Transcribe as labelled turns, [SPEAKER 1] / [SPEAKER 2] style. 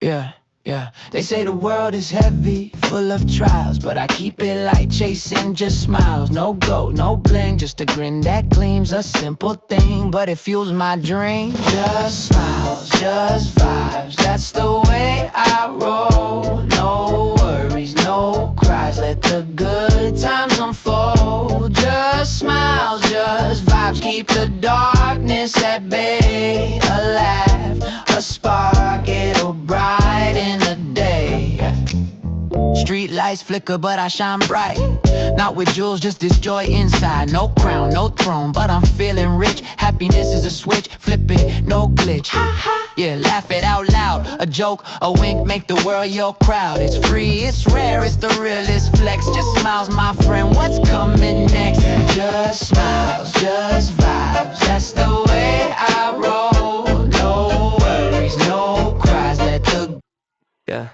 [SPEAKER 1] Yeah, yeah. They say the world is heavy, full of trials, but I keep it light, chasing just smiles. No gold, no bling, just a grin that gleams. A simple thing, but it fuels my dream. Just smiles, just vibes, that's the way I roll. No worries, no cries, let the good times unfold. Just smiles, just vibes, keep the darkness at bay. A laugh, a spark, it'll brighten the day. Street lights flicker, but I shine bright. Not with jewels, just this joy inside. No crown, no throne, but I'm feeling rich. Happiness is a switch, flip it, no glitch. Yeah, laugh it out loud. A joke, a wink, make the world your crowd. It's free, it's rare, it's the realest flex. Just smiles, my friend, what's coming next? Just smiles, just vibes, that's the way I roll. No worries, no cries, let the... Yeah.